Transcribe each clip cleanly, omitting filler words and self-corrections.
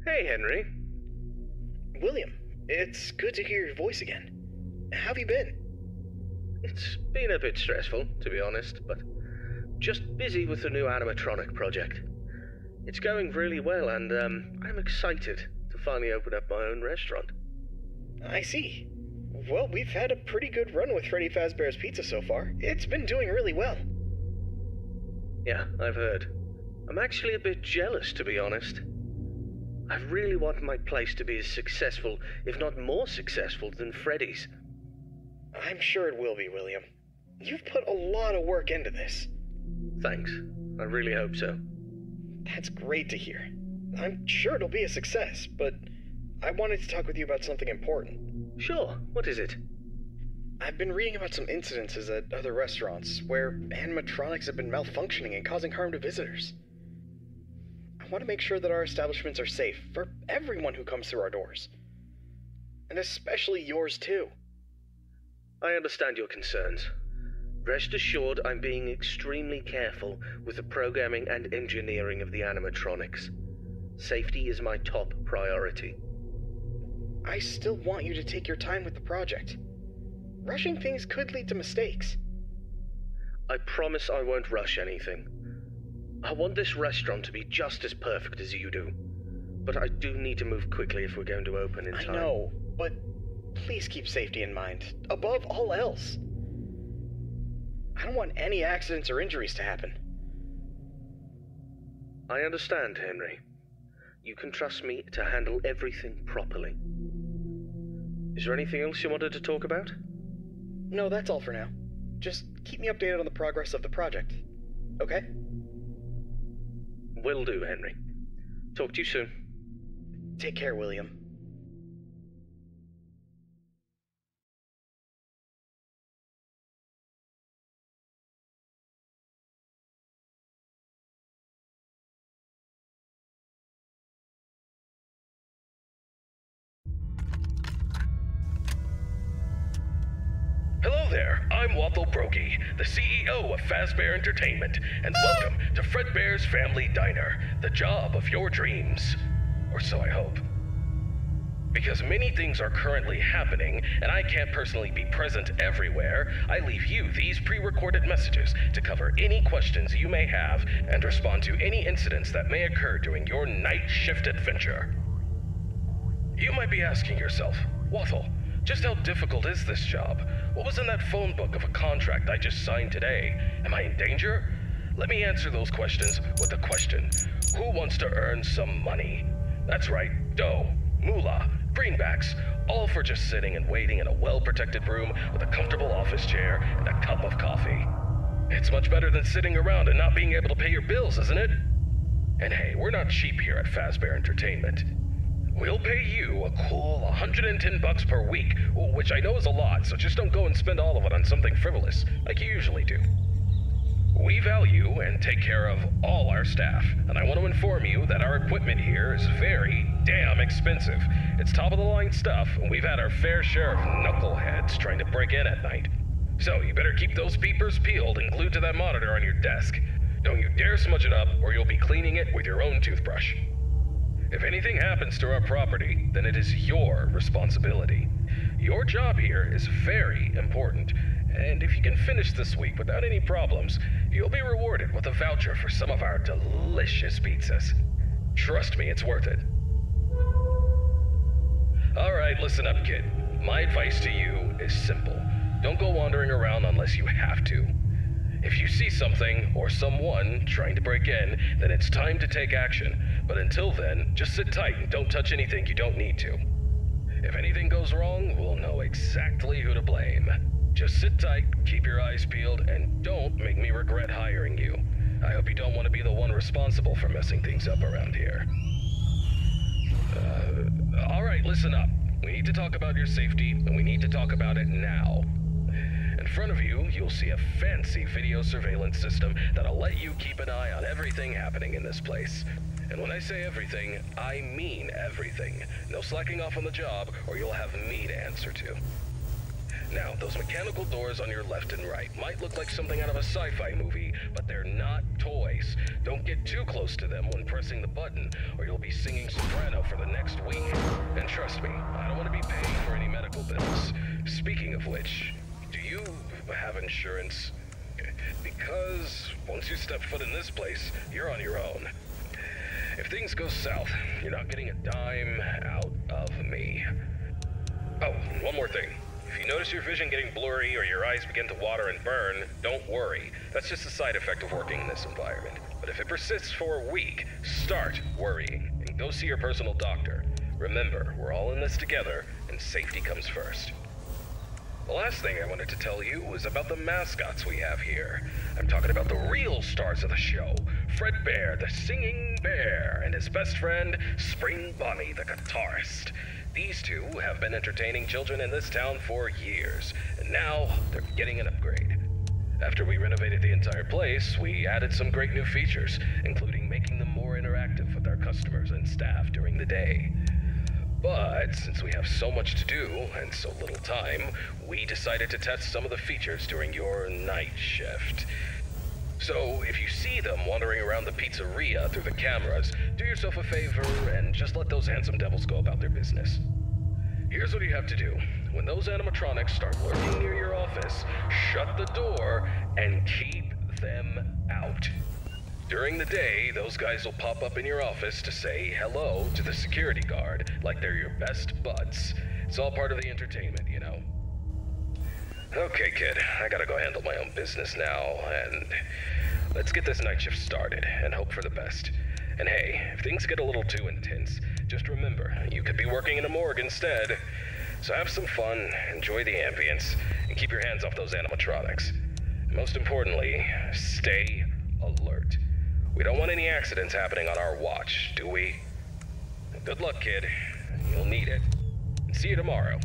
Hey, Henry. William, it's good to hear your voice again. How have you been? It's been a bit stressful, to be honest, but just busy with the new animatronic project. It's going really well, and I'm excited to finally open up my own restaurant. I see. Well, we've had a pretty good run with Freddy Fazbear's Pizza so far. It's been doing really well. Yeah, I've heard. I'm actually a bit jealous, to be honest. I really want my place to be as successful, if not more successful, than Freddy's. I'm sure it will be, William. You've put a lot of work into this. Thanks. I really hope so. That's great to hear. I'm sure it'll be a success, but I wanted to talk with you about something important. Sure, what is it? I've been reading about some incidences at other restaurants where animatronics have been malfunctioning and causing harm to visitors. I want to make sure that our establishments are safe for everyone who comes through our doors. And especially yours too. I understand your concerns. Rest assured I'm being extremely careful with the programming and engineering of the animatronics. Safety is my top priority. I still want you to take your time with the project. Rushing things could lead to mistakes. I promise I won't rush anything. I want this restaurant to be just as perfect as you do. But I do need to move quickly if we're going to open in time. I know, but please keep safety in mind, above all else. I don't want any accidents or injuries to happen. I understand, Henry. You can trust me to handle everything properly. Is there anything else you wanted to talk about? No, that's all for now. Just keep me updated on the progress of the project, okay? Will do, Henry. Talk to you soon. Take care, William. Hello there, I'm Wathel Brokey, the CEO of Fazbear Entertainment, and welcome to Fredbear's Family Diner, the job of your dreams. Or so I hope. Because many things are currently happening, and I can't personally be present everywhere, I leave you these pre-recorded messages to cover any questions you may have and respond to any incidents that may occur during your night shift adventure. You might be asking yourself, Wathel, just how difficult is this job? What was in that phone book of a contract I just signed today? Am I in danger? Let me answer those questions with a question. Who wants to earn some money? That's right, dough, moolah, greenbacks, all for just sitting and waiting in a well-protected room with a comfortable office chair and a cup of coffee. It's much better than sitting around and not being able to pay your bills, isn't it? And hey, we're not cheap here at Fazbear Entertainment. We'll pay you a cool $110 per week, which I know is a lot, so just don't go and spend all of it on something frivolous, like you usually do. We value and take care of all our staff, and I want to inform you that our equipment here is very damn expensive. It's top-of-the-line stuff, and we've had our fair share of knuckleheads trying to break in at night. So you better keep those peepers peeled and glued to that monitor on your desk. Don't you dare smudge it up, or you'll be cleaning it with your own toothbrush. If anything happens to our property, then it is your responsibility. Your job here is very important, and if you can finish this week without any problems, you'll be rewarded with a voucher for some of our delicious pizzas. Trust me, it's worth it. Alright, listen up, kid. My advice to you is simple. Don't go wandering around unless you have to. If you see something or someone trying to break in, then it's time to take action. But until then, just sit tight and don't touch anything you don't need to. If anything goes wrong, we'll know exactly who to blame. Just sit tight, keep your eyes peeled, and don't make me regret hiring you. I hope you don't want to be the one responsible for messing things up around here. Alright, listen up. We need to talk about your safety, and we need to talk about it now. In front of you, you'll see a fancy video surveillance system that'll let you keep an eye on everything happening in this place. And when I say everything, I mean everything. No slacking off on the job, or you'll have me to answer to. Now, those mechanical doors on your left and right might look like something out of a sci-fi movie, but they're not toys. Don't get too close to them when pressing the button, or you'll be singing soprano for the next week. And trust me, I don't want to be paying for any medical bills. Speaking of which, do you have insurance? Because once you step foot in this place, you're on your own. If things go south, you're not getting a dime out of me. Oh, one more thing. If you notice your vision getting blurry or your eyes begin to water and burn, don't worry. That's just a side effect of working in this environment. But if it persists for a week, start worrying and go see your personal doctor. Remember, we're all in this together, and safety comes first. The last thing I wanted to tell you was about the mascots we have here. I'm talking about the real stars of the show. Fredbear, the singing bear, and his best friend, Spring Bonnie, the guitarist. These two have been entertaining children in this town for years, and now they're getting an upgrade. After we renovated the entire place, we added some great new features, including making them more interactive with our customers and staff during the day. But since we have so much to do and so little time, we decided to test some of the features during your night shift. So if you see them wandering around the pizzeria through the cameras, do yourself a favor and just let those handsome devils go about their business. Here's what you have to do. When those animatronics start lurking near your office, shut the door and keep them out. During the day, those guys will pop up in your office to say hello to the security guard, like they're your best buds. It's all part of the entertainment, you know. Okay, kid, I gotta go handle my own business now, and let's get this night shift started and hope for the best. And hey, if things get a little too intense, just remember, you could be working in a morgue instead. So have some fun, enjoy the ambience, and keep your hands off those animatronics. And most importantly, stay alert. We don't want any accidents happening on our watch, do we? Good luck, kid. You'll need it. And see you tomorrow.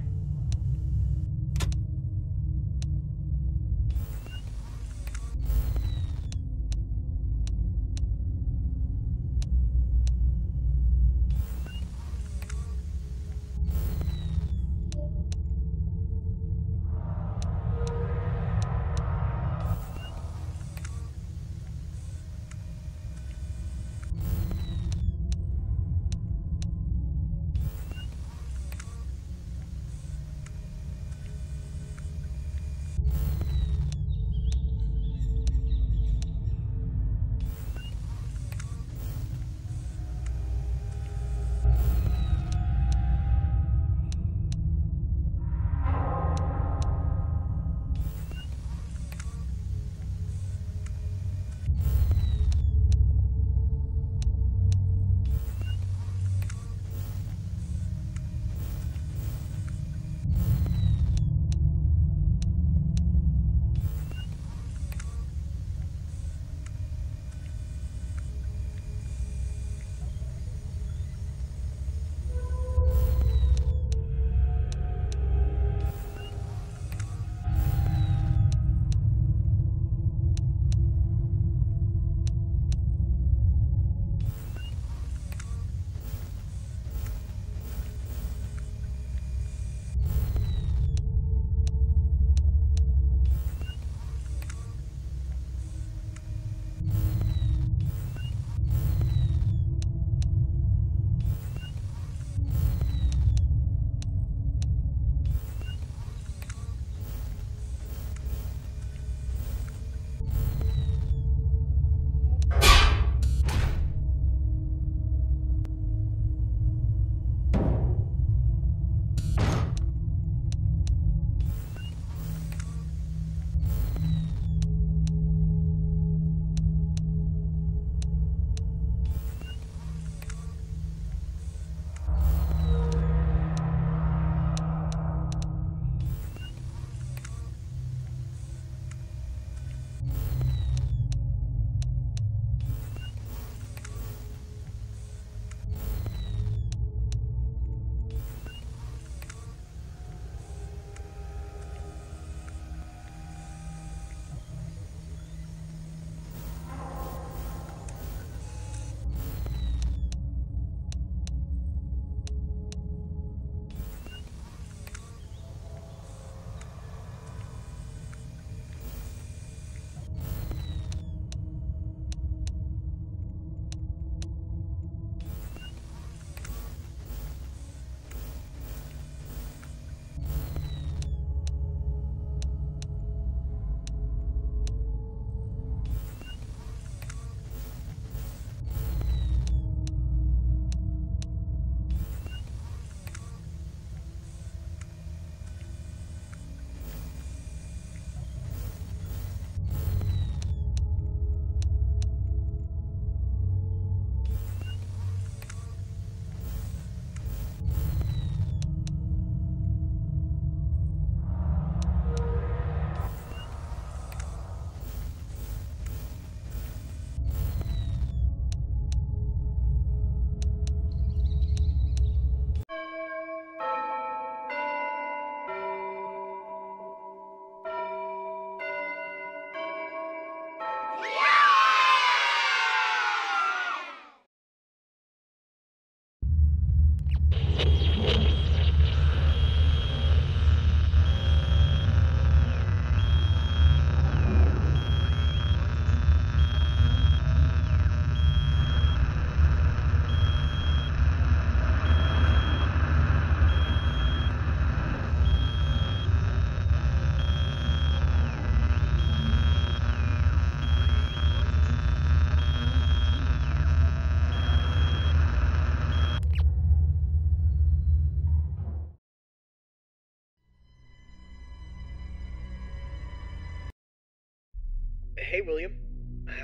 Hey, William.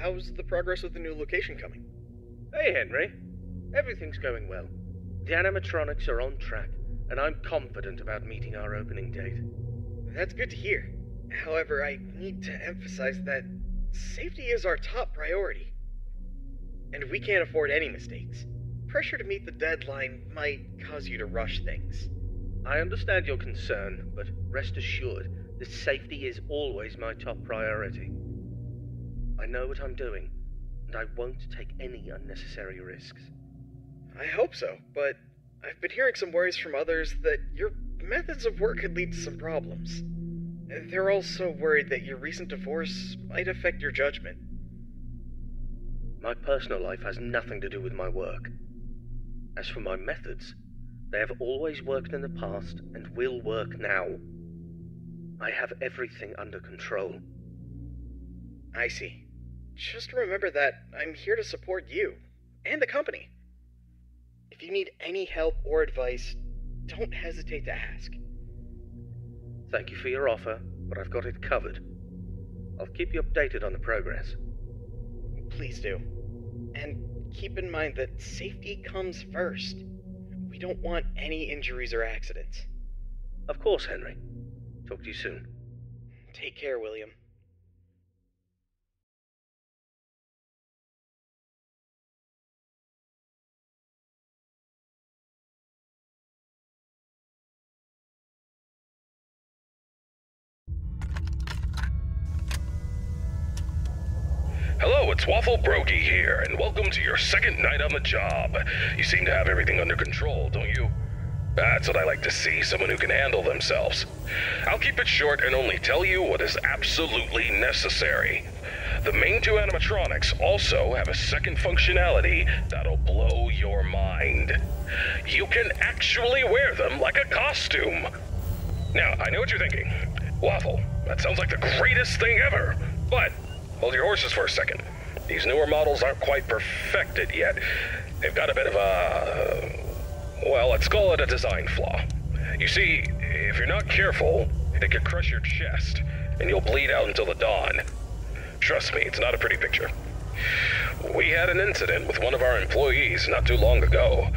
How's the progress with the new location coming? Hey, Henry. Everything's going well. The animatronics are on track, and I'm confident about meeting our opening date. That's good to hear. However, I need to emphasize that safety is our top priority. And we can't afford any mistakes. Pressure to meet the deadline might cause you to rush things. I understand your concern, but rest assured that safety is always my top priority. I know what I'm doing, and I won't take any unnecessary risks. I hope so, but I've been hearing some worries from others that your methods of work could lead to some problems. They're also worried that your recent divorce might affect your judgment. My personal life has nothing to do with my work. As for my methods, they have always worked in the past and will work now. I have everything under control. I see. Just remember that I'm here to support you and the company. If you need any help or advice, don't hesitate to ask. Thank you for your offer, but I've got it covered. I'll keep you updated on the progress. Please do. And keep in mind that safety comes first. We don't want any injuries or accidents. Of course, Henry. Talk to you soon. Take care, William. Hello, it's Waffle Brokey here, and welcome to your second night on the job. You seem to have everything under control, don't you? That's what I like to see, someone who can handle themselves. I'll keep it short and only tell you what is absolutely necessary. The main two animatronics also have a second functionality that'll blow your mind. You can actually wear them like a costume. Now, I know what you're thinking. Waffle, that sounds like the greatest thing ever, but hold your horses for a second. These newer models aren't quite perfected yet. They've got a bit of a... well, let's call it a design flaw. You see, if you're not careful, it could crush your chest, and you'll bleed out until the dawn. Trust me, it's not a pretty picture. We had an incident with one of our employees not too long ago.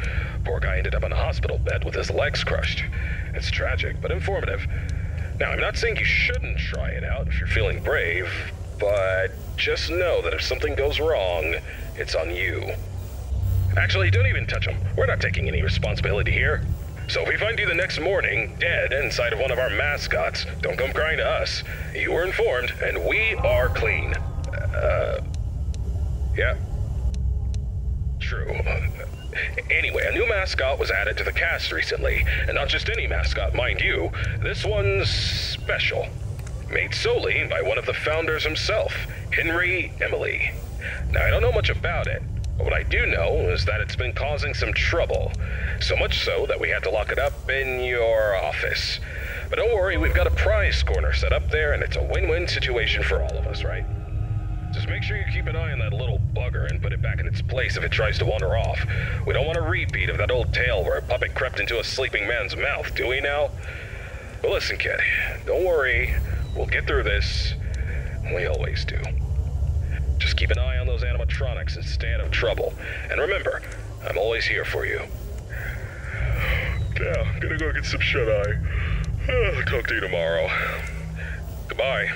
Poor guy ended up in a hospital bed with his legs crushed. It's tragic, but informative. Now, I'm not saying you shouldn't try it out if you're feeling brave, but just know that if something goes wrong, it's on you. Actually, don't even touch him. We're not taking any responsibility here. So if we find you the next morning, dead inside of one of our mascots, don't come crying to us. You were informed, and we are clean. Yeah. True. Anyway, a new mascot was added to the cast recently, and not just any mascot, mind you. This one's special. Made solely by one of the founders himself, Henry Emily. Now, I don't know much about it, but what I do know is that it's been causing some trouble. So much so that we had to lock it up in your office. But don't worry, we've got a prize corner set up there, and it's a win-win situation for all of us, right? Just make sure you keep an eye on that little bugger and put it back in its place if it tries to wander off. We don't want a repeat of that old tale where a puppet crept into a sleeping man's mouth, do we now? But listen, kid, don't worry. We'll get through this. We always do. Just keep an eye on those animatronics and stay out of trouble. And remember, I'm always here for you. Now, gonna go get some shut-eye. Talk to you tomorrow. Goodbye.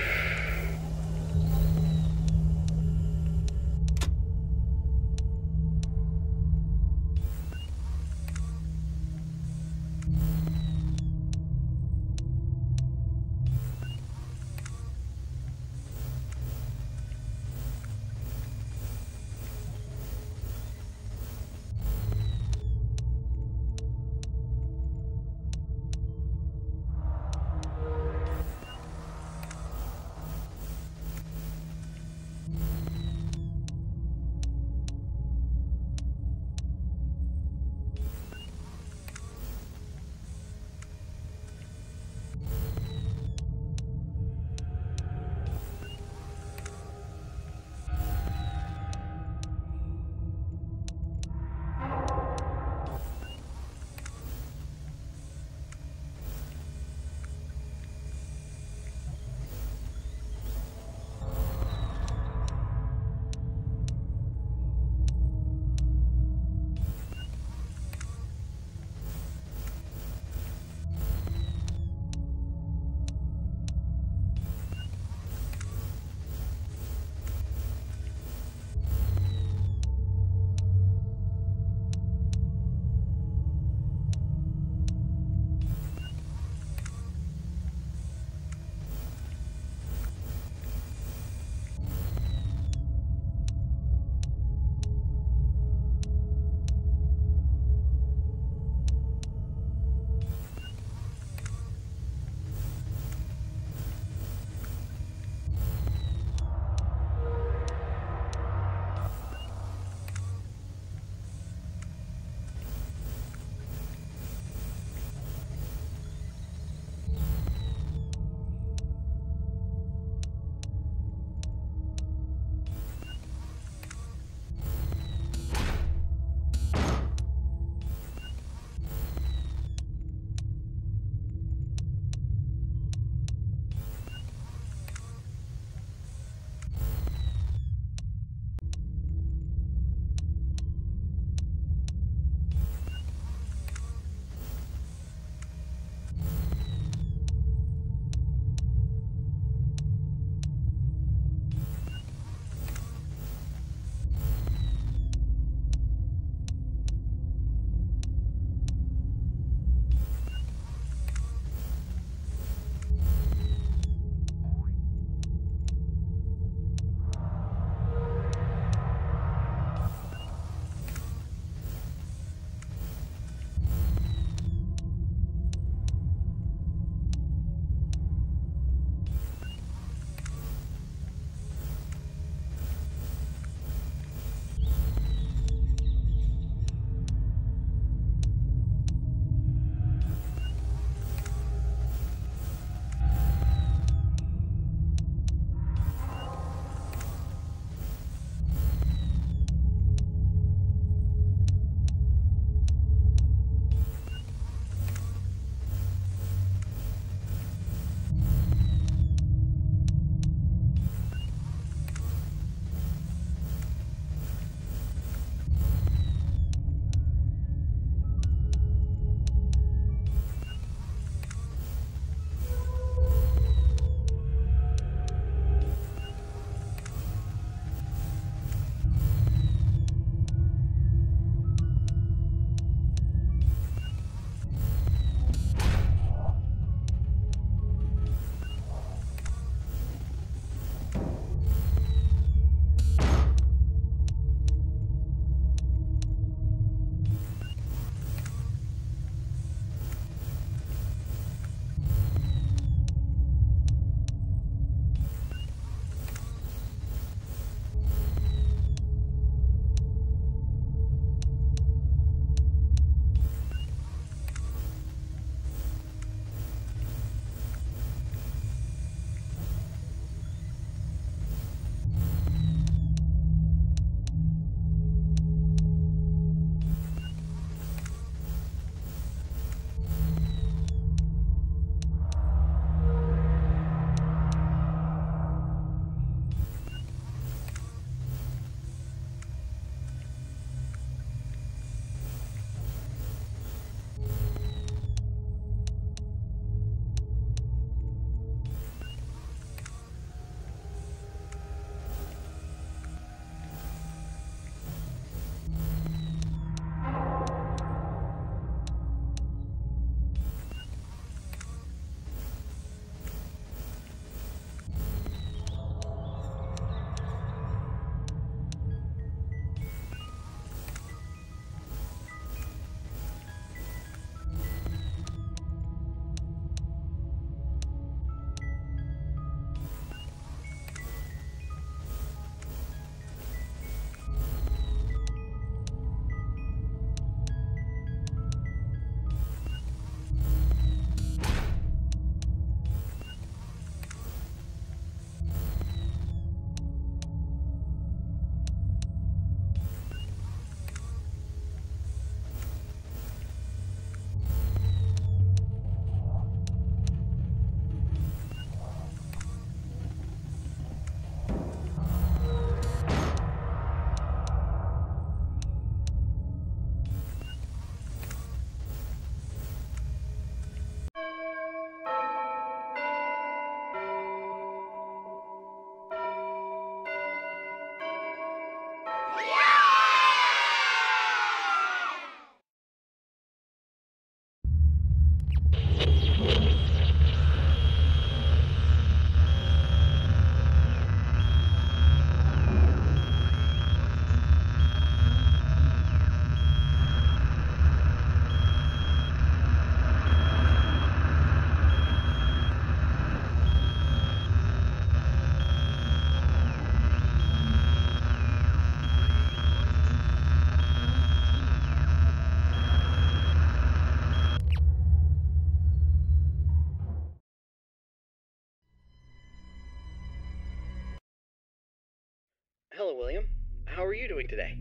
Hello, William. How are you doing today?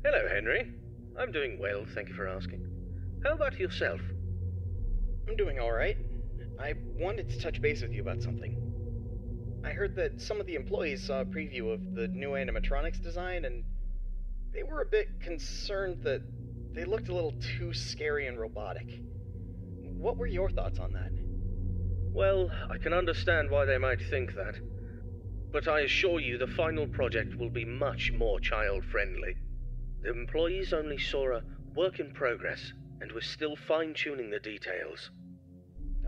Hello, Henry. I'm doing well, thank you for asking. How about yourself? I'm doing alright. I wanted to touch base with you about something. I heard that some of the employees saw a preview of the new animatronics design, and they were a bit concerned that they looked a little too scary and robotic. What were your thoughts on that? Well, I can understand why they might think that. But I assure you the final project will be much more child-friendly. The employees only saw a work in progress, and we're still fine-tuning the details.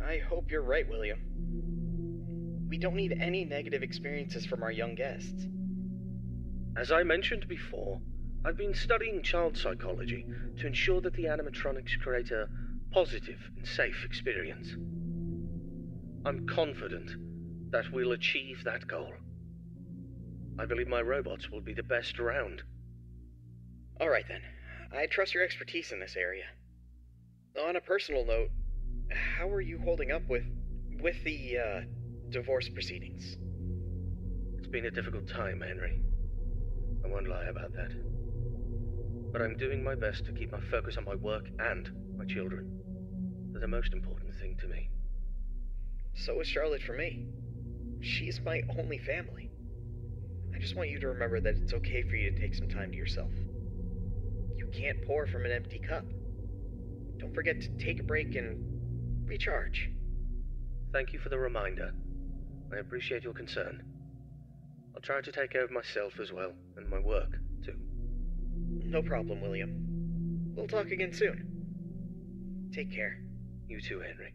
I hope you're right, William. We don't need any negative experiences from our young guests. As I mentioned before, I've been studying child psychology to ensure that the animatronics create a positive and safe experience. I'm confident that we'll achieve that goal. I believe my robots will be the best around. Alright then. I trust your expertise in this area. On a personal note, how are you holding up with the divorce proceedings? It's been a difficult time, Henry. I won't lie about that. But I'm doing my best to keep my focus on my work and my children. They're the most important thing to me. So is Charlotte for me. She's my only family. I just want you to remember that it's okay for you to take some time to yourself. You can't pour from an empty cup. Don't forget to take a break and recharge. Thank you for the reminder. I appreciate your concern. I'll try to take care of myself as well, and my work, too. No problem, William. We'll talk again soon. Take care. You too, Henry.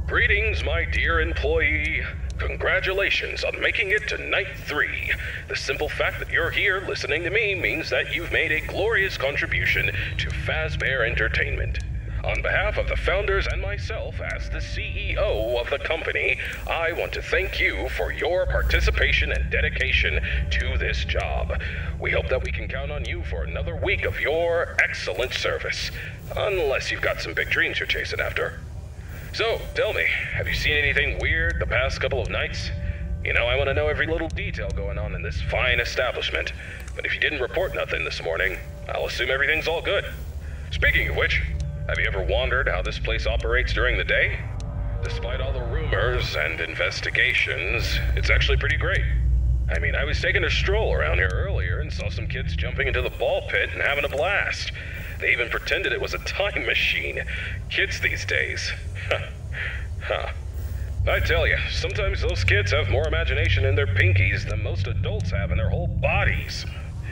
Greetings, my dear employee. Congratulations on making it to Night 3. The simple fact that you're here listening to me means that you've made a glorious contribution to Fazbear Entertainment. On behalf of the founders and myself as the CEO of the company, I want to thank you for your participation and dedication to this job. We hope that we can count on you for another week of your excellent service. Unless you've got some big dreams you're chasing after. So, tell me, have you seen anything weird the past couple of nights? You know, I want to know every little detail going on in this fine establishment. But if you didn't report nothing this morning, I'll assume everything's all good. Speaking of which, have you ever wondered how this place operates during the day? Despite all the rumors and investigations, it's actually pretty great. I mean, I was taking a stroll around here earlier and saw some kids jumping into the ball pit and having a blast. They even pretended it was a time machine. Kids these days. Huh. I tell you, sometimes those kids have more imagination in their pinkies than most adults have in their whole bodies.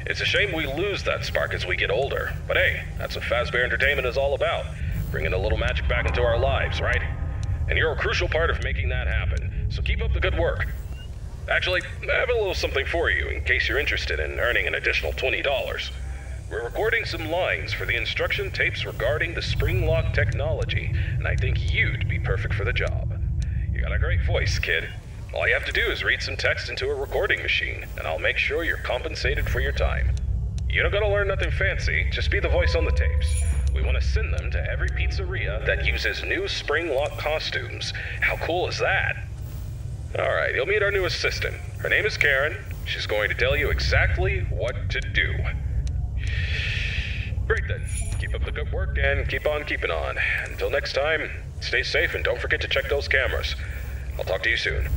It's a shame we lose that spark as we get older. But hey, that's what Fazbear Entertainment is all about. Bringing a little magic back into our lives, right? And you're a crucial part of making that happen. So keep up the good work. Actually, I have a little something for you in case you're interested in earning an additional $20. We're recording some lines for the instruction tapes regarding the spring lock technology, and I think you'd be perfect for the job. You got a great voice, kid. All you have to do is read some text into a recording machine, and I'll make sure you're compensated for your time. You don't gotta learn nothing fancy, just be the voice on the tapes. We want to send them to every pizzeria that uses new spring lock costumes. How cool is that? Alright, you'll meet our new assistant. Her name is Karen. She's going to tell you exactly what to do. Great then. Keep up the good work and keep on keeping on. Until next time, stay safe and don't forget to check those cameras. I'll talk to you soon.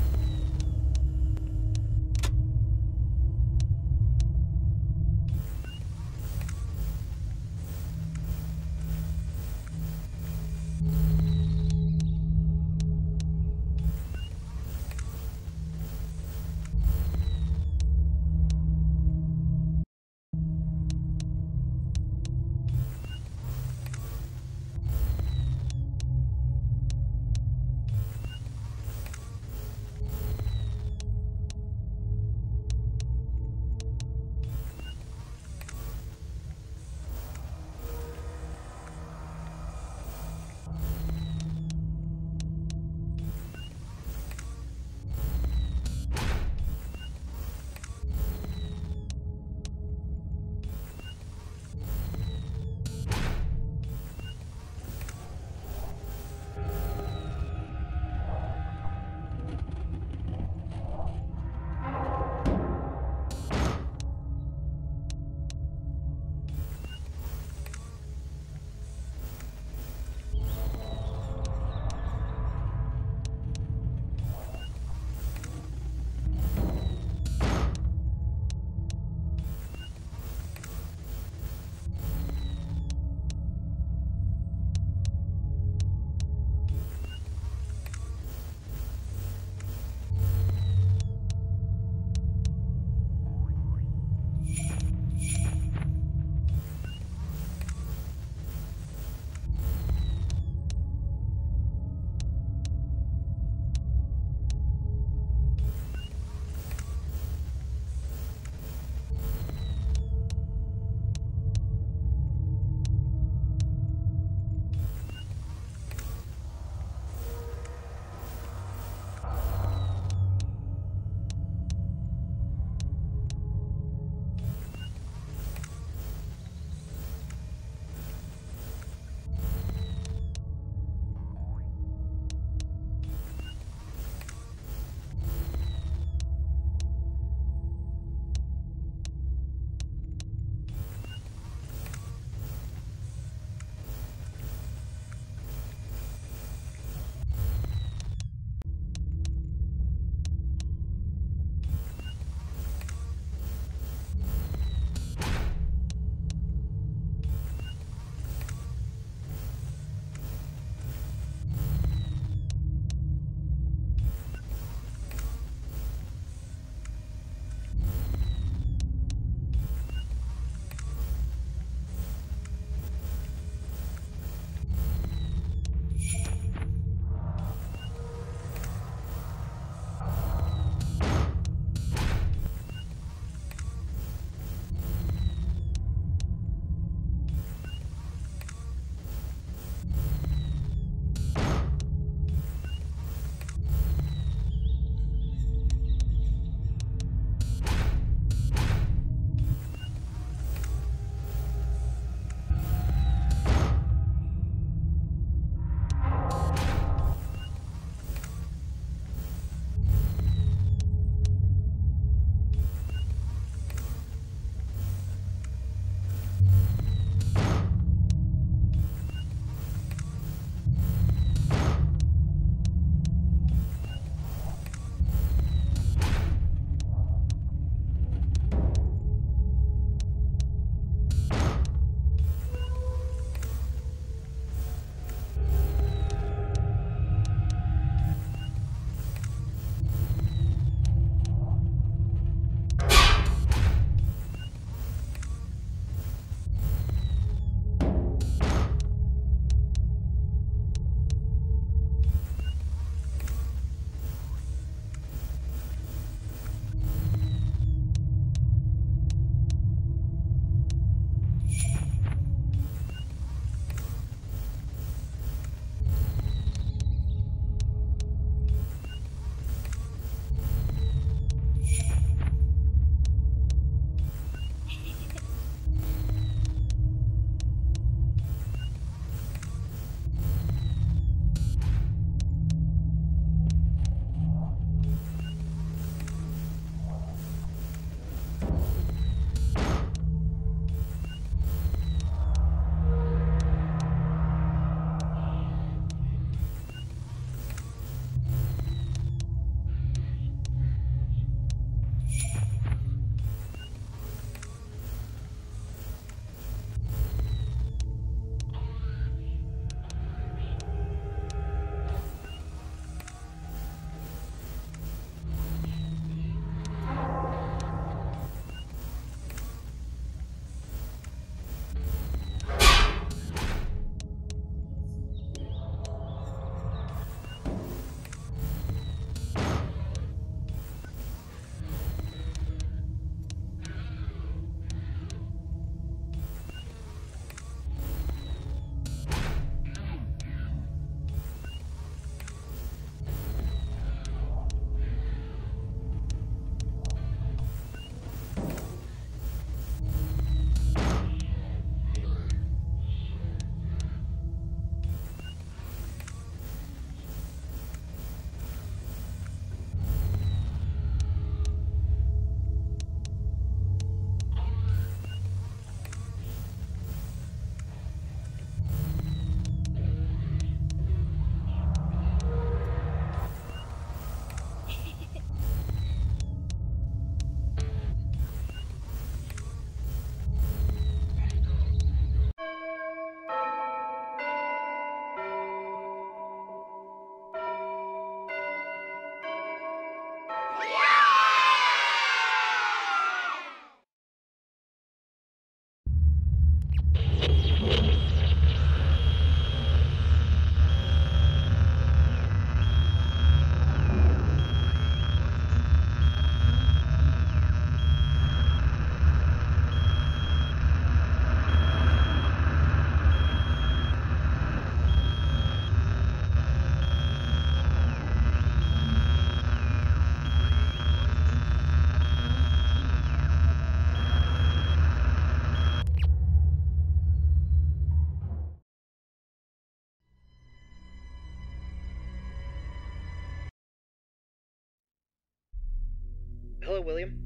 Hello, William.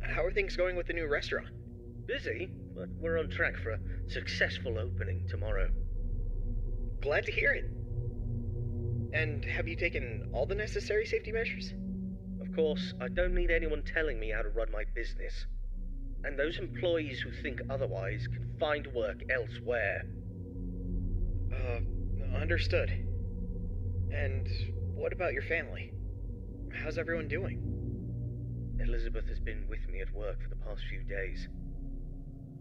How are things going with the new restaurant? Busy, but we're on track for a successful opening tomorrow. Glad to hear it. And have you taken all the necessary safety measures? Of course, I don't need anyone telling me how to run my business. And those employees who think otherwise can find work elsewhere. Understood. And what about your family? How's everyone doing? Elizabeth has been with me at work for the past few days.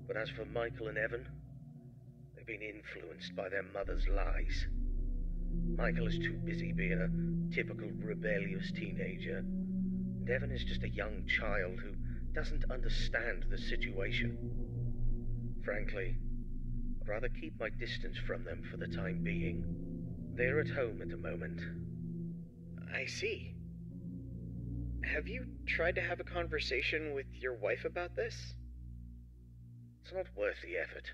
But as for Michael and Evan, they've been influenced by their mother's lies. Michael is too busy being a typical rebellious teenager, and Evan is just a young child who doesn't understand the situation. Frankly, I'd rather keep my distance from them for the time being. They're at home at the moment. I see. Have you tried to have a conversation with your wife about this? It's not worth the effort.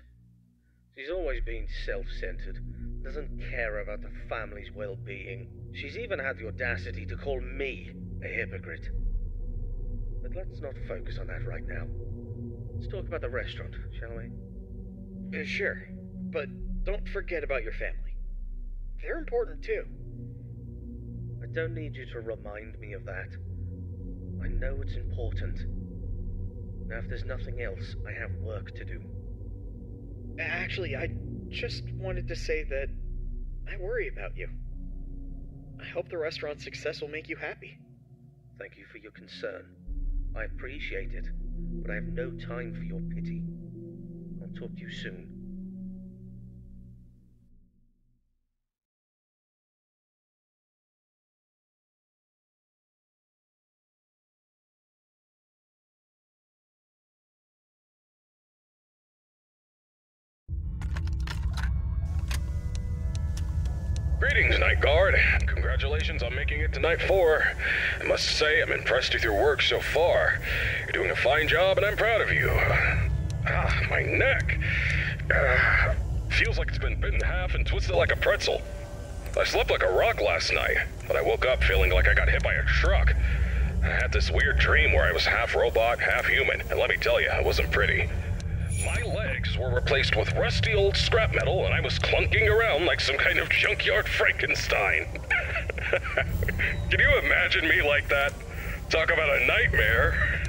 She's always been self-centered, doesn't care about the family's well-being. She's even had the audacity to call me a hypocrite. But let's not focus on that right now. Let's talk about the restaurant, shall we? Sure, but don't forget about your family. They're important too. I don't need you to remind me of that. I know it's important. Now, if there's nothing else, I have work to do. Actually, I just wanted to say that I worry about you. I hope the restaurant's success will make you happy. Thank you for your concern. I appreciate it, but I have no time for your pity. I'll talk to you soon. Greetings, Night Guard. Congratulations on making it to Night 4. I must say, I'm impressed with your work so far. You're doing a fine job, and I'm proud of you. My neck. Feels like it's been bitten in half and twisted like a pretzel. I slept like a rock last night, but I woke up feeling like I got hit by a truck. I had this weird dream where I was half robot, half human, and let me tell you, it wasn't pretty. My legs were replaced with rusty old scrap metal, and I was clunking around like some kind of junkyard Frankenstein. Can you imagine me like that? Talk about a nightmare.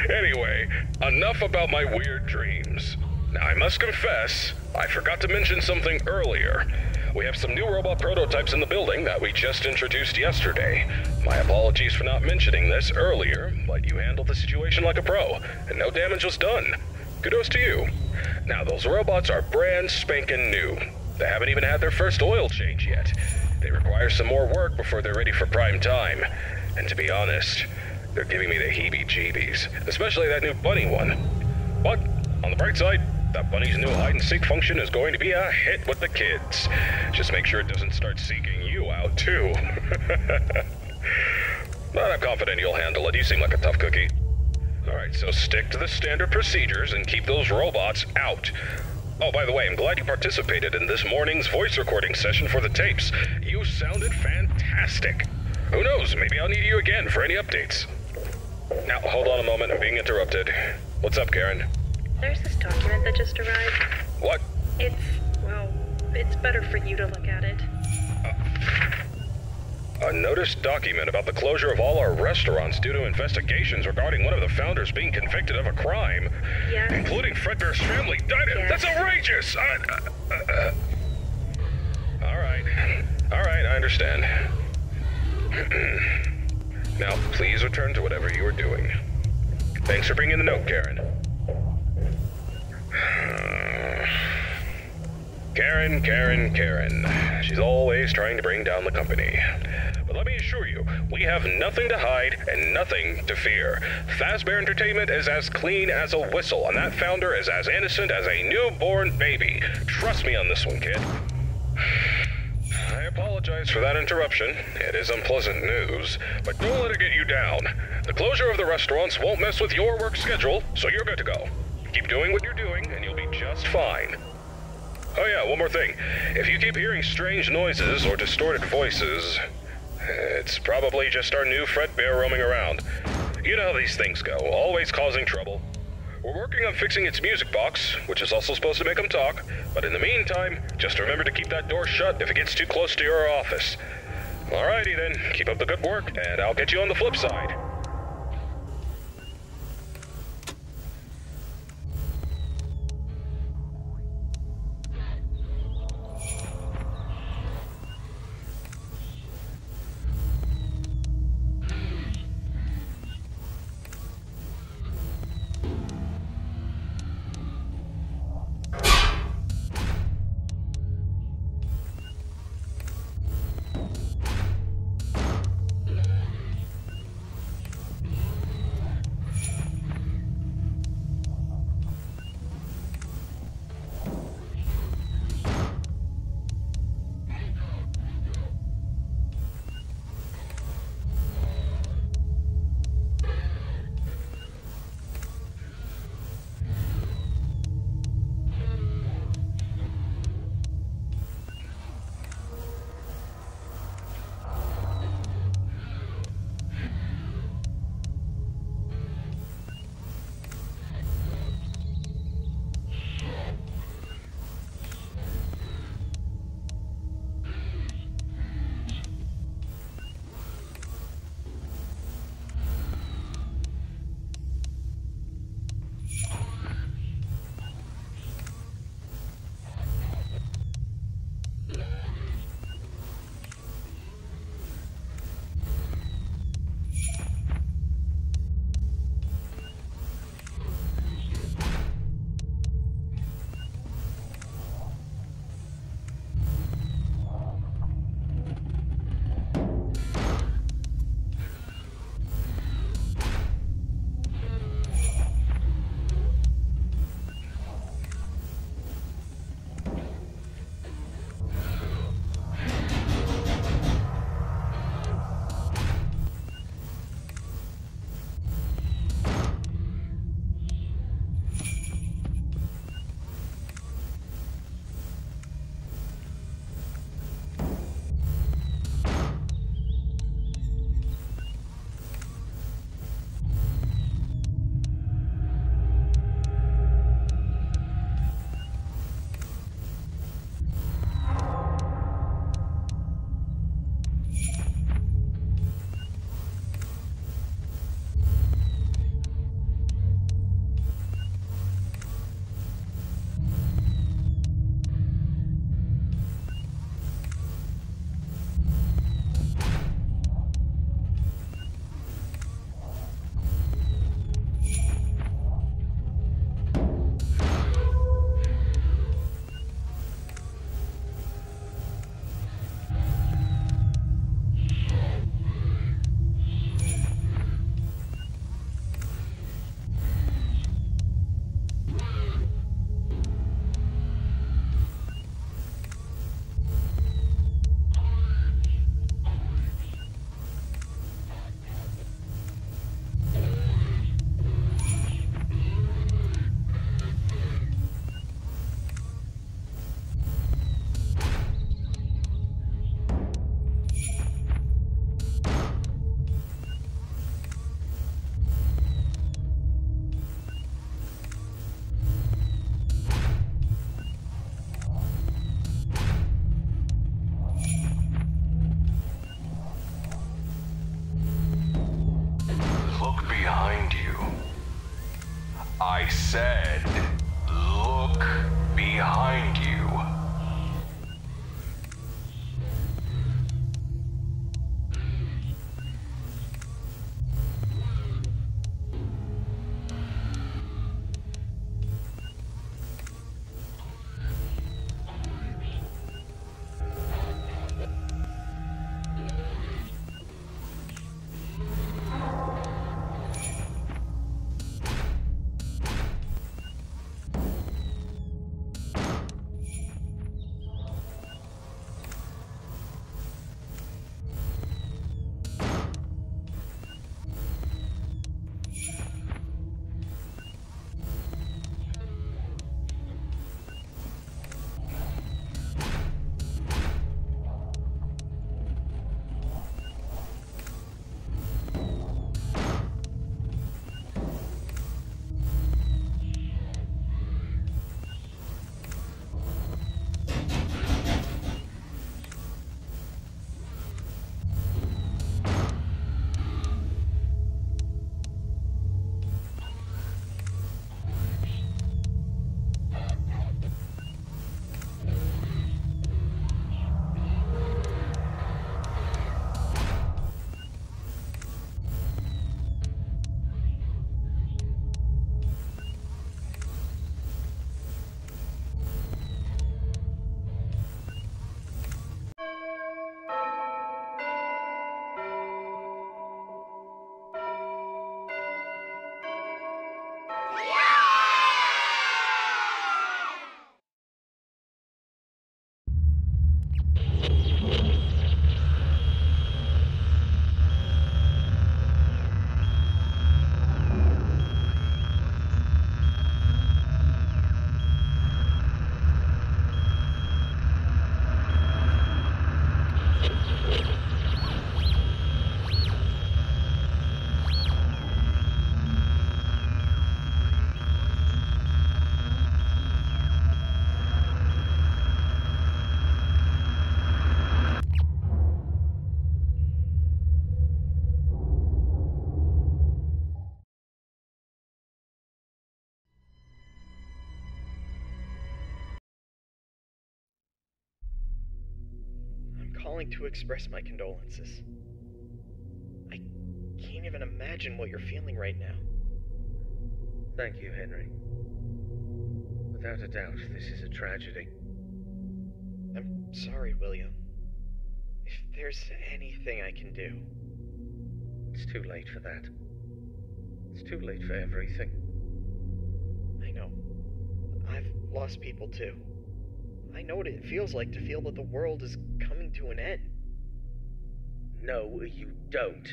Anyway, enough about my weird dreams. Now, I must confess, I forgot to mention something earlier. We have some new robot prototypes in the building that we just introduced yesterday. My apologies for not mentioning this earlier, but you handled the situation like a pro, and no damage was done. Kudos to you. Now, those robots are brand spanking new. They haven't even had their first oil change yet. They require some more work before they're ready for prime time. And to be honest, they're giving me the heebie-jeebies, especially that new bunny one. But, on the bright side, that bunny's new hide-and-seek function is going to be a hit with the kids. Just make sure it doesn't start seeking you out, too. But I'm confident you'll handle it. You seem like a tough cookie. Alright, so stick to the standard procedures and keep those robots out. Oh, by the way, I'm glad you participated in this morning's voice recording session for the tapes. You sounded fantastic. Who knows, maybe I'll need you again for any updates. Now, hold on a moment, I'm being interrupted. What's up, Karen? There's this document that just arrived. What? It's better for you to look at it. A notice document about the closure of all our restaurants due to investigations regarding one of the founders being convicted of a crime. Yes. Including Fredbear's Family Diner. Yes. That's outrageous! Alright, I understand. Now, please return to whatever you were doing. Thanks for bringing the note, Karen. Karen. She's always trying to bring down the company. But let me assure you, we have nothing to hide and nothing to fear. Fazbear Entertainment is as clean as a whistle, and that founder is as innocent as a newborn baby. Trust me on this one, kid. I apologize for that interruption. It is unpleasant news, but don't let it get you down. The closure of the restaurants won't mess with your work schedule, so you're good to go. Keep doing what you're doing, and you'll be just fine. Oh yeah, one more thing. If you keep hearing strange noises or distorted voices, it's probably just our new Fredbear roaming around. You know how these things go, always causing trouble. We're working on fixing its music box, which is also supposed to make them talk, but in the meantime, just remember to keep that door shut if it gets too close to your office. Alrighty then, keep up the good work, and I'll get you on the flip side. calling to express my condolences. I can't even imagine what you're feeling right now. Thank you, Henry. Without a doubt, this is a tragedy. I'm sorry, William. If there's anything I can do... It's too late for that. It's too late for everything. I know. I've lost people too. I know what it feels like to feel that the world is coming to an end. No, you don't.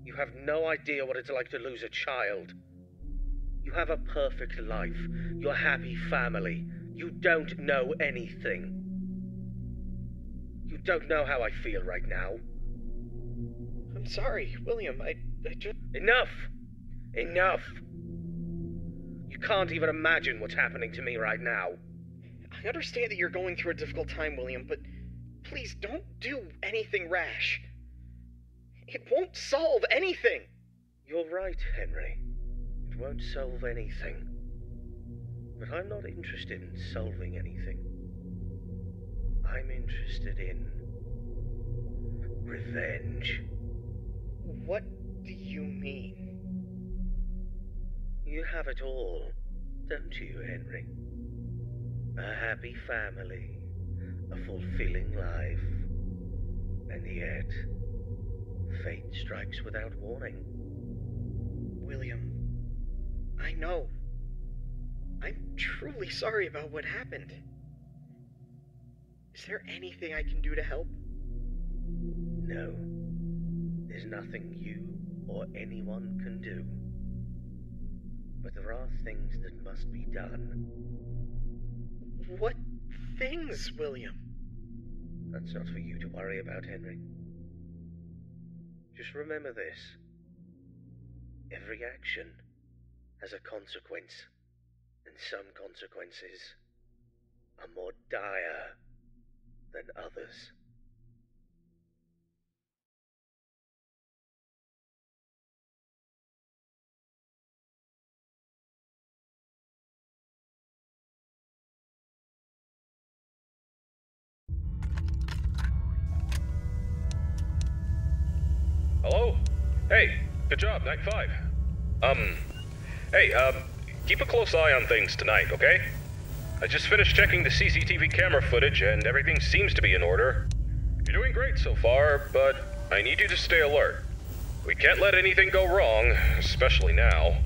You have no idea what it's like to lose a child. You have a perfect life. You're a happy family. You don't know anything. You don't know how I feel right now. I'm sorry, William. I just... Enough! Enough! You can't even imagine what's happening to me right now. I understand that you're going through a difficult time, William, but please don't do anything rash. It won't solve anything. You're right, Henry. It won't solve anything. But I'm not interested in solving anything. I'm interested in... revenge. What do you mean? You have it all, don't you, Henry? A happy family, a fulfilling life, and yet, fate strikes without warning. William, I know. I'm truly sorry about what happened. Is there anything I can do to help? No. There's nothing you or anyone can do. But there are things that must be done. What things, William? That's not for you to worry about, Henry. Just remember this. Every action has a consequence, and some consequences are more dire than others. Hello? Hey, good job, Night 5. Keep a close eye on things tonight, okay? I just finished checking the CCTV camera footage and everything seems to be in order. You're doing great so far, but I need you to stay alert. We can't let anything go wrong, especially now.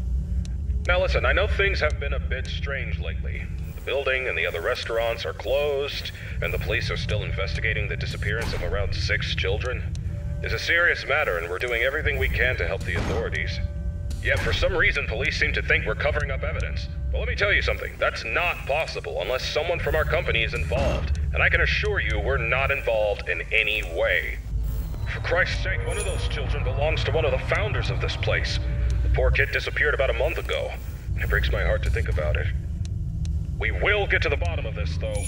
Now listen, I know things have been a bit strange lately. The building and the other restaurants are closed, and the police are still investigating the disappearance of around 6 children. It's a serious matter, and we're doing everything we can to help the authorities. Yet for some reason, police seem to think we're covering up evidence. But let me tell you something, that's not possible unless someone from our company is involved. And I can assure you we're not involved in any way. For Christ's sake, one of those children belongs to one of the founders of this place. The poor kid disappeared about a month ago, and it breaks my heart to think about it. We will get to the bottom of this, though.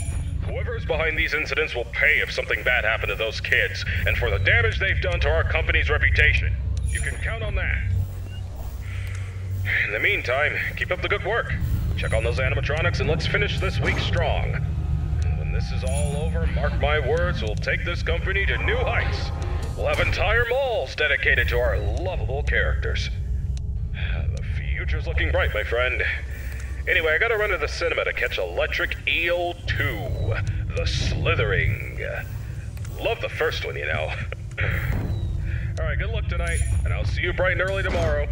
Whoever is behind these incidents will pay if something bad happened to those kids, and for the damage they've done to our company's reputation. You can count on that. In the meantime, keep up the good work. Check on those animatronics and let's finish this week strong. And when this is all over, mark my words, we'll take this company to new heights. We'll have entire malls dedicated to our lovable characters. The future's looking bright, my friend. Anyway, I gotta run to the cinema to catch Electric Eel 2, The Slithering. Love the first one, you know. Alright, good luck tonight, and I'll see you bright and early tomorrow.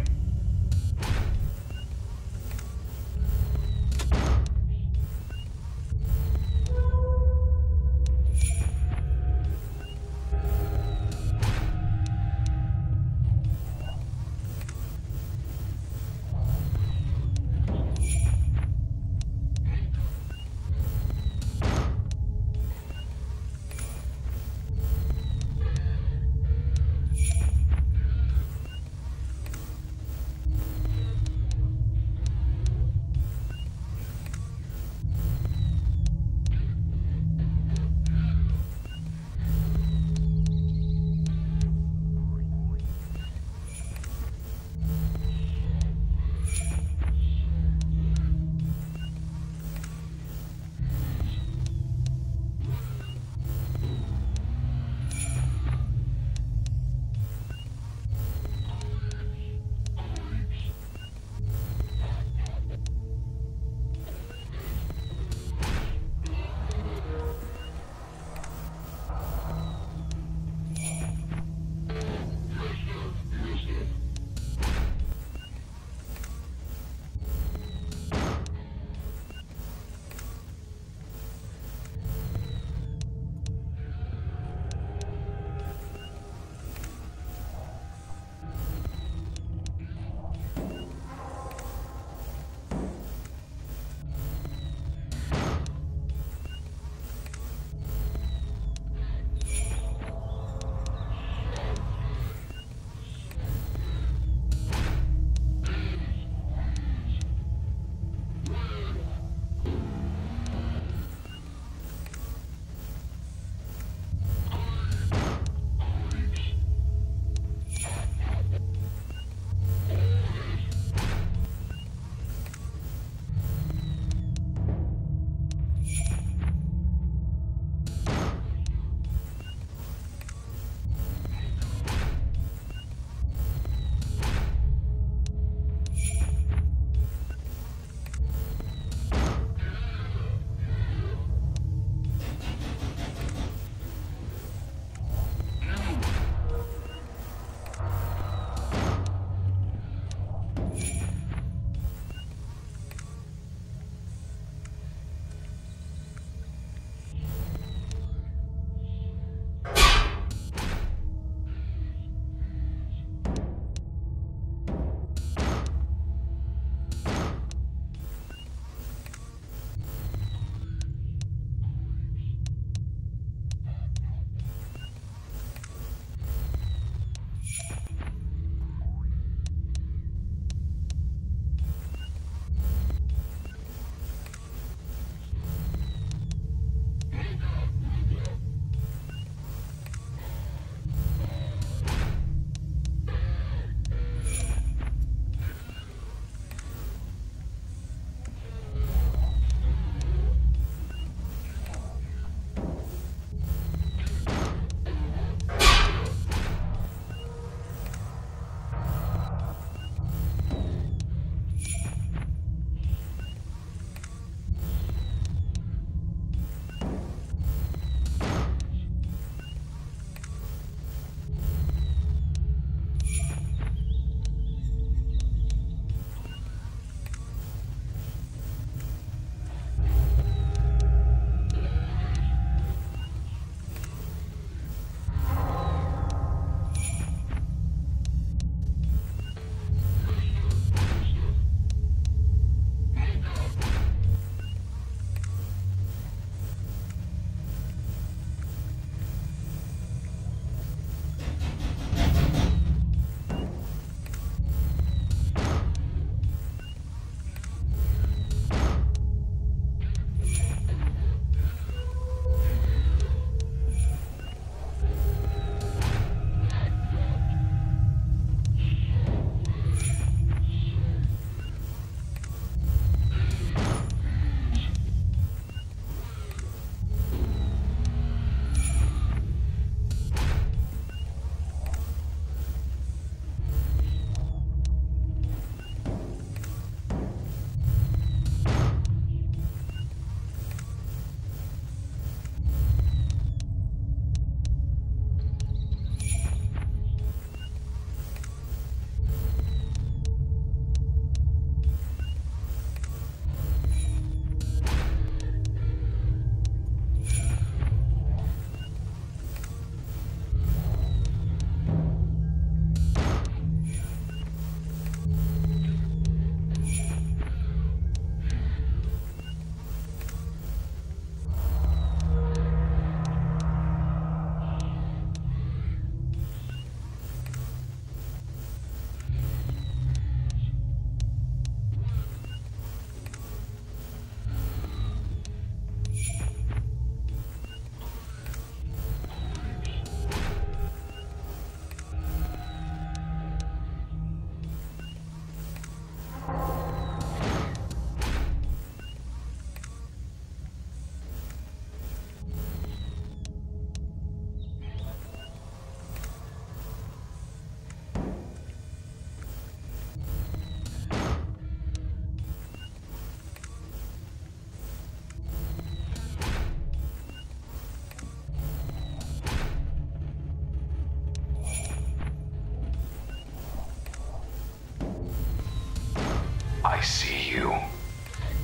see you,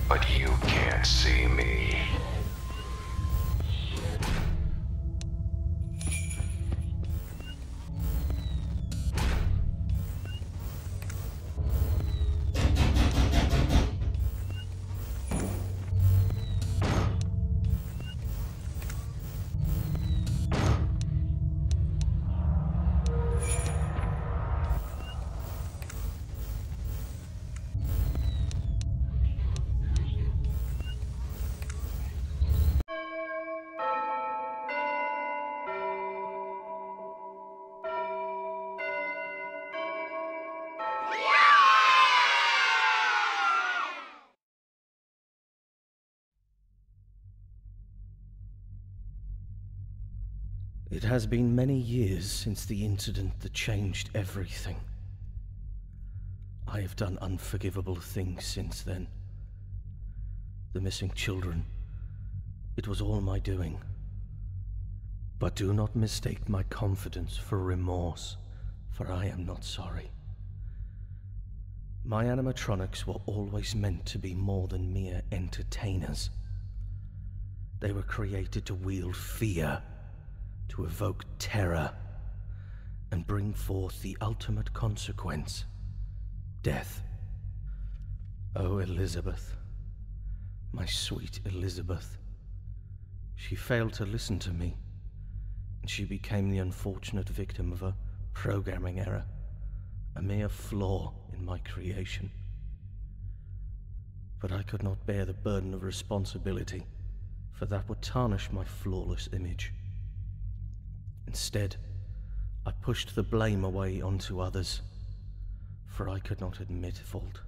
but you can't see me. It has been many years since the incident that changed everything. I have done unforgivable things since then. The missing children, it was all my doing. But do not mistake my confidence for remorse, for I am not sorry. My animatronics were always meant to be more than mere entertainers. They were created to wield fear, to evoke terror, and bring forth the ultimate consequence, death. Oh, Elizabeth, my sweet Elizabeth. She failed to listen to me, and she became the unfortunate victim of a programming error, a mere flaw in my creation. But I could not bear the burden of responsibility, for that would tarnish my flawless image. Instead, I pushed the blame away onto others, for I could not admit fault.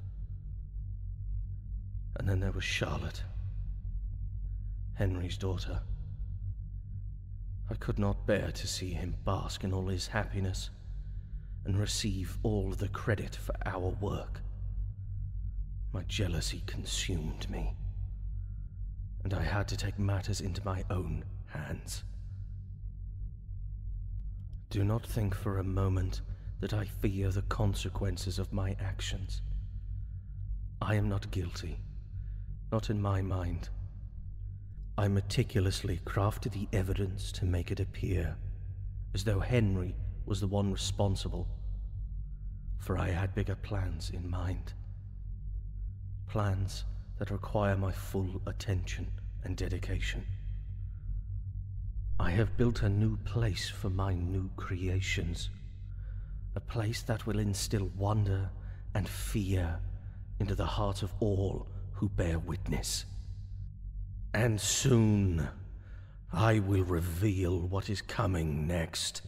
And then there was Charlotte, Henry's daughter. I could not bear to see him bask in all his happiness and receive all the credit for our work. My jealousy consumed me, and I had to take matters into my own hands. Do not think for a moment that I fear the consequences of my actions. I am not guilty, not in my mind. I meticulously crafted the evidence to make it appear as though Henry was the one responsible, for I had bigger plans in mind. Plans that require my full attention and dedication. I have built a new place for my new creations, a place that will instill wonder and fear into the heart of all who bear witness. And soon, I will reveal what is coming next.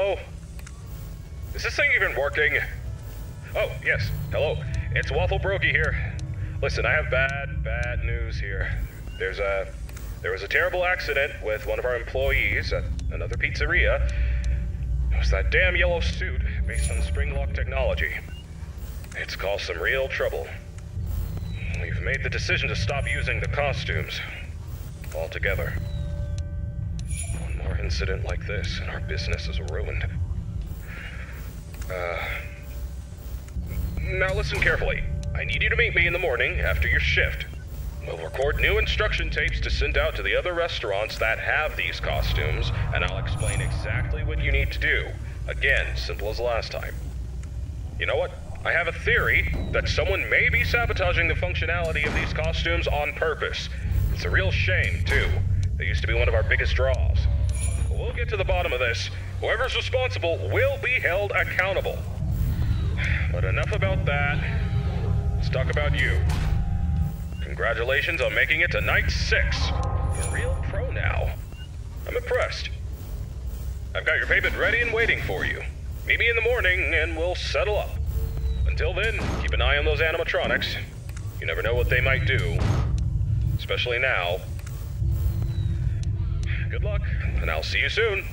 Hello? Is this thing even working? Oh, yes. Hello. It's Waffle Brokey here. Listen, I have bad news here. There was a terrible accident with one of our employees at another pizzeria. It was that damn yellow suit based on Springlock technology. It's caused some real trouble. We've made the decision to stop using the costumes altogether. One more incident like this and our business is ruined. Now listen carefully. I need you to meet me in the morning after your shift. We'll record new instruction tapes to send out to the other restaurants that have these costumes, and I'll explain exactly what you need to do. Again, simple as last time. You know what? I have a theory that someone may be sabotaging the functionality of these costumes on purpose. It's a real shame, too. They used to be one of our biggest draws. But we'll get to the bottom of this. Whoever's responsible will be held accountable. But enough about that. Let's talk about you. Congratulations on making it to night 6. You're a real pro now. I'm impressed. I've got your payment ready and waiting for you. Meet me in the morning and we'll settle up. Until then, keep an eye on those animatronics. You never know what they might do. Especially now. Good luck, and I'll see you soon.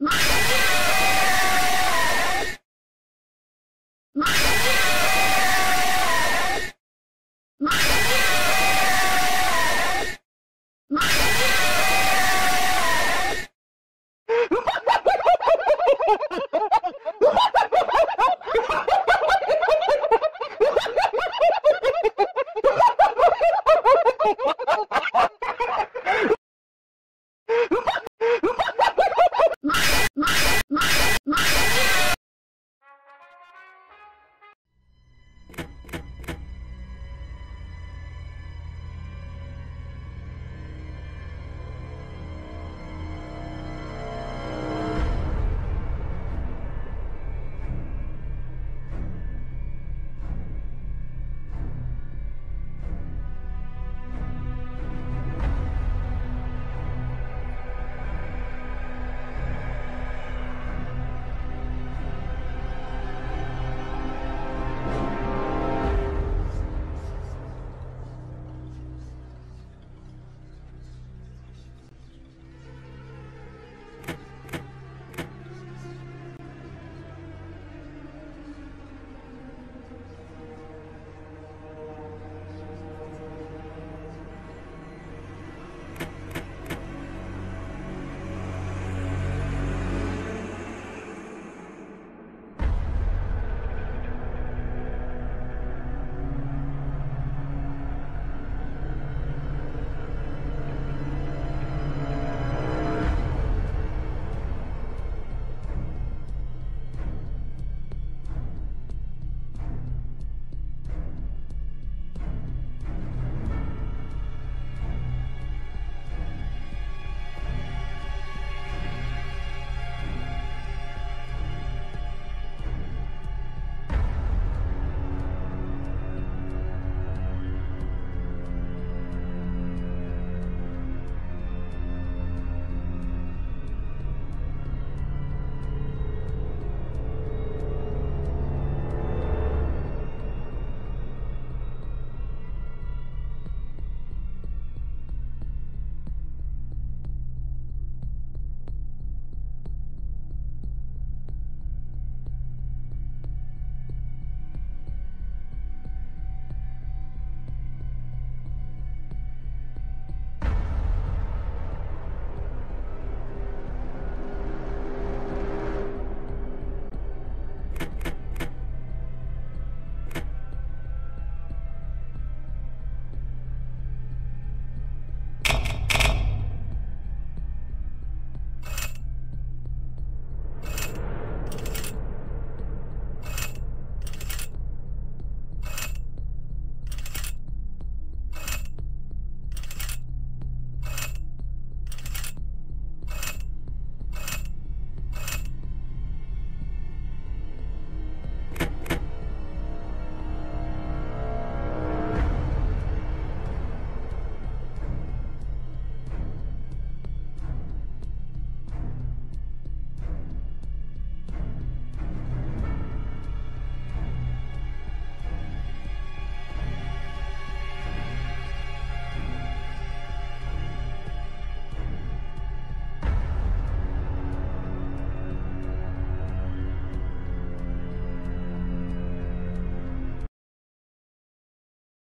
Huh?